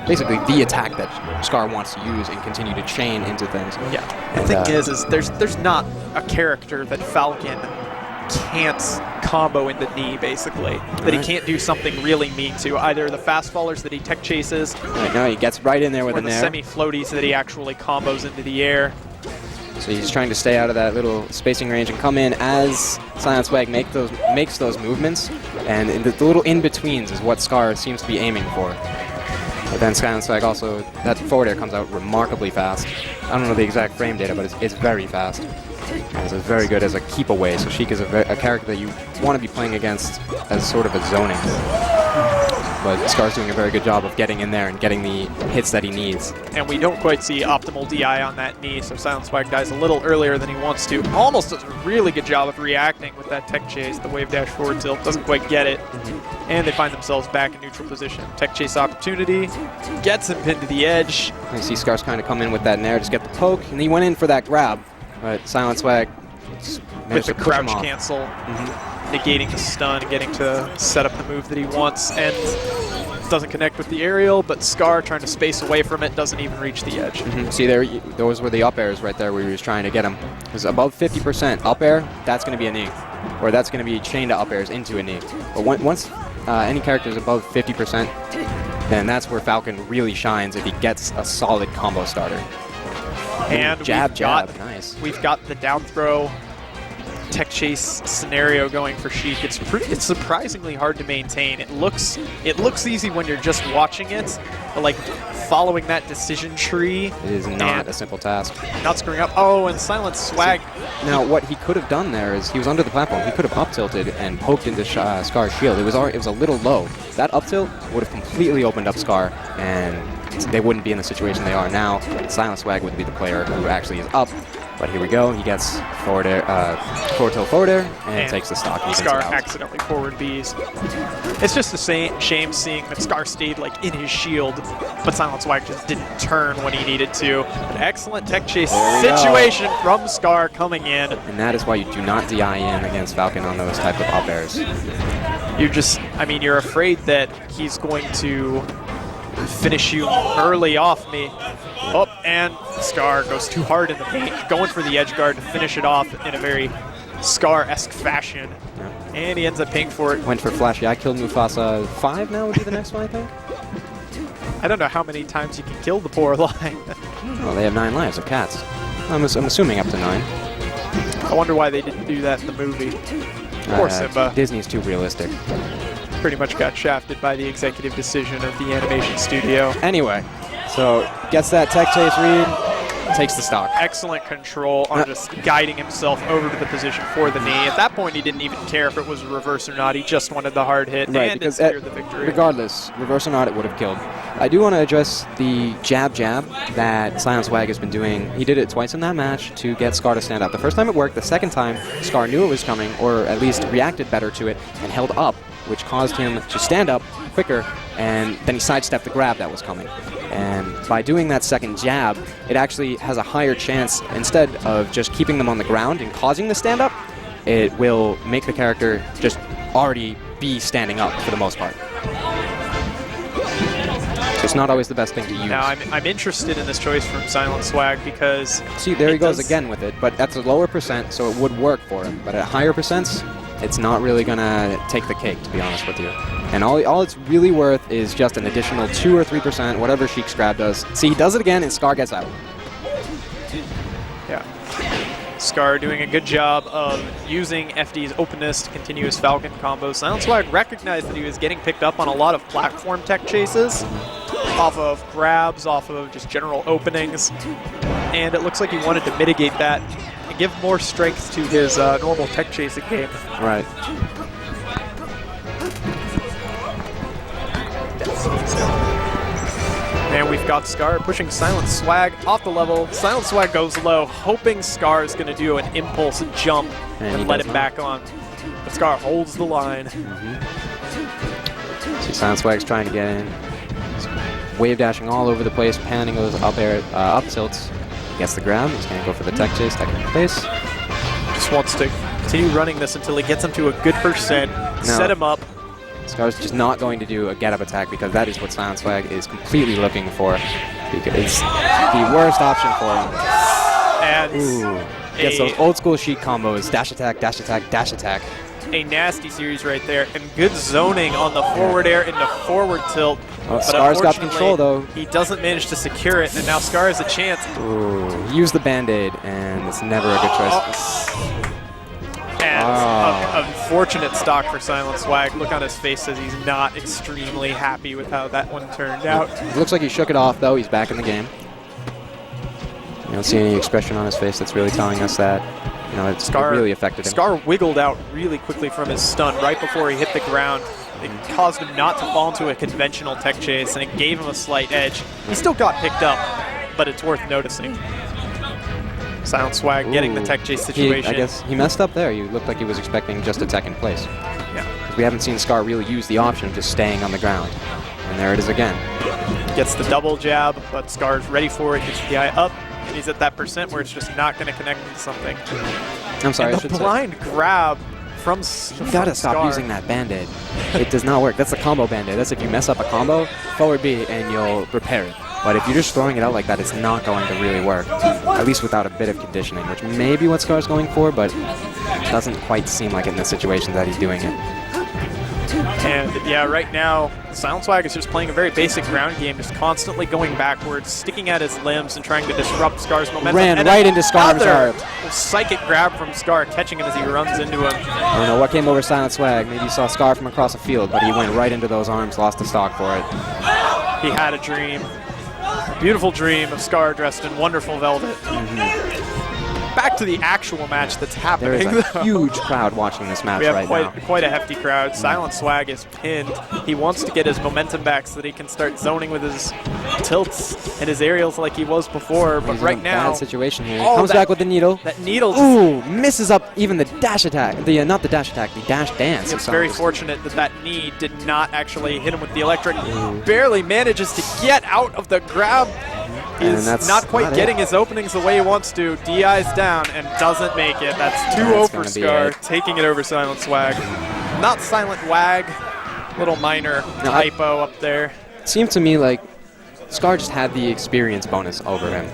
basically the attack that Scar wants to use and continue to chain into things. Yeah. The thing is there's not a character that Falcon can't combo in the knee, basically. That he can't do something really mean to. Either the fast fallers that he tech chases, right, no, he gets right in there with or an the air. semi-floaties that he actually combos into the air. So he's trying to stay out of that little spacing range and come in as Silent Swag makes those movements, and the little in-betweens is what Scar seems to be aiming for. But then Silent Swag also, that forward air comes out remarkably fast. I don't know the exact frame data, but it's very fast. And it's very good as a keep away, so Sheik is a character that you want to be playing against as sort of a zoning. But Scar's doing a very good job of getting in there and getting the hits that he needs. And we don't quite see optimal DI on that knee, so Silent Swag dies a little earlier than he wants to. Almost does a really good job of reacting with that tech chase. The wave dash forward tilt doesn't quite get it. And they find themselves back in neutral position. Tech chase opportunity, gets him pinned to the edge. You see Scar's kind of come in with that nair, just get the poke, and he went in for that grab. But Silent Swag With the crouch cancel, negating the stun, getting to set up the move that he wants, and doesn't connect with the aerial, but Scar trying to space away from it, doesn't even reach the edge. See there, those were the up airs right there where he was trying to get him. Because above 50% up air, that's going to be a knee. Or that's going to be chained to up airs into a knee. But once any character is above 50%, then that's where Falcon really shines if he gets a solid combo starter. And jab, nice. We've got the down throw tech chase scenario going for Sheik. It's surprisingly hard to maintain. It looks easy when you're just watching it, but like following that decision tree, it is not a simple task. Not screwing up. Oh, and Silent Swag. Now what he could have done there is he was under the platform. He could have up tilted and poked into Scar's shield. It was a little low. That up tilt would have completely opened up Scar, and they wouldn't be in the situation they are now. Silent Swag would be the player who actually is up. But here we go. He gets forward air, forward tilt forward air, and takes the stock. Scar accidentally forward Bs. It's just a shame seeing that Scar stayed like in his shield, but Silent Swag just didn't turn when he needed to. An excellent tech chase situation from Scar coming in. And that is why you do not DI in against Falcon on those type of up airs. You're afraid that he's going to finish you early off me. Oh, and Scar goes too hard in the paint, going for the edge guard to finish it off in a very Scar-esque fashion. Yeah. And he ends up paying for it. Went for flashy. I killed Mufasa 5 now would be the next one, I think. I don't know how many times you can kill the poor line. Well, they have 9 lives, they're cats. I'm assuming up to 9. I wonder why they didn't do that in the movie. Poor Simba. Disney's too realistic. Pretty much got shafted by the executive decision of the animation studio. Anyway, so gets that tech chase read, takes the stock. Excellent control on just guiding himself over to the position for the knee. At that point, he didn't even care if it was a reverse or not. He just wanted the hard hit, right, and it secured the victory. Regardless, reverse or not, it would have killed. I do want to address the jab that Silent Swag has been doing. He did it twice in that match to get Scar to stand up. The first time it worked. The second time, Scar knew it was coming, or at least reacted better to it, and held up, which caused him to stand up quicker, and then he sidestepped the grab that was coming. And by doing that second jab, it actually has a higher chance, instead of just keeping them on the ground and causing the stand up, it will make the character just already be standing up for the most part. So it's not always the best thing to use. Now, I'm interested in this choice from Silent Swag because... See, there he goes again with it, but that's a lower percent, so it would work for him. But at higher percents, it's not really going to take the cake, to be honest with you. And all it's really worth is just an additional 2 or 3%, whatever Sheik's grab does. See, he does it again, and Scar gets out. Yeah. Scar doing a good job of using FD's openness to continue his Falcon combo. Silent Swag recognized that he was getting picked up on a lot of platform tech chases, off of grabs, off of just general openings, and it looks like he wanted to mitigate that and give more strength to his normal tech chasing game. Right. And we've got Scar pushing Silent Swag off the level. Silent Swag goes low, hoping Scar is going to do an impulse jump and let him back on. But Scar holds the line. See, Silent Swag's trying to get in. He's wave dashing all over the place, panning those up air, up tilts. Gets the grab. He's going to go for the tech chase, tech in place. Just wants to continue running this until he gets him to a good percent, set him up. Scar's just not going to do a get-up attack because that is what Silent Swag is completely looking for. Because it's the worst option for him. And gets those old school Sheik combos, dash attack, dash attack, dash attack. A nasty series right there, and good zoning on the forward air into forward tilt. Well, Scar's got control though. He doesn't manage to secure it, and now Scar has a chance. Use the Band-Aid, and it's never a good choice. And unfortunate stock for Silent Swag. Look on his face as he's not extremely happy with how that one turned out. Looks like he shook it off though. He's back in the game. You don't see any expression on his face that's really telling us that it really affected him. Scar wiggled out really quickly from his stun right before he hit the ground. It caused him not to fall into a conventional tech chase, and it gave him a slight edge. He still got picked up, but it's worth noticing. Silent Swag getting the tech chase situation. I guess he messed up there. You looked like he was expecting just a tech in place. Yeah. We haven't seen Scar really use the option of just staying on the ground. And there it is again. Gets the double jab, but Scar's ready for it. Gets the eye up. He's at that percent where it's just not going to connect into something. I'm sorry, and the blind grab from You gotta stop using that Band-Aid. It does not work. That's a combo Band-Aid. That's if you mess up a combo, forward B, and you'll repair it. But if you're just throwing it out like that, it's not going to really work. At least without a bit of conditioning, which may be what Scar's going for, but it doesn't quite seem like it in the situation that he's doing it. And yeah, right now, Silent Swag is just playing a very basic ground game, just constantly going backwards, sticking at his limbs and trying to disrupt Scar's momentum. Ran right into Scar's arm. Psychic grab from Scar, catching him as he runs into him. I don't know what came over Silent Swag. Maybe he saw Scar from across the field, but he went right into those arms, lost the stock for it. He had a dream. A beautiful dream of Scar dressed in wonderful velvet. Back to the actual match that's happening. There is a huge crowd watching this match right now. We have quite a hefty crowd. Silent Swag is pinned. He wants to get his momentum back so that he can start zoning with his tilts and his aerials like he was before. But right now, bad situation here. Comes back with the needle. That needle. Misses up even the dash attack. Not the dash attack, the dash dance. It's very fortunate that that knee did not actually hit him with the electric. Barely manages to get out of the grab. He's not quite getting his openings the way he wants to. DI's down and doesn't make it. That's 2-0 for Scar, taking it over Silent Swag. Not Silent Wag. Little minor typo up there. It seemed to me like Scar just had the experience bonus over him.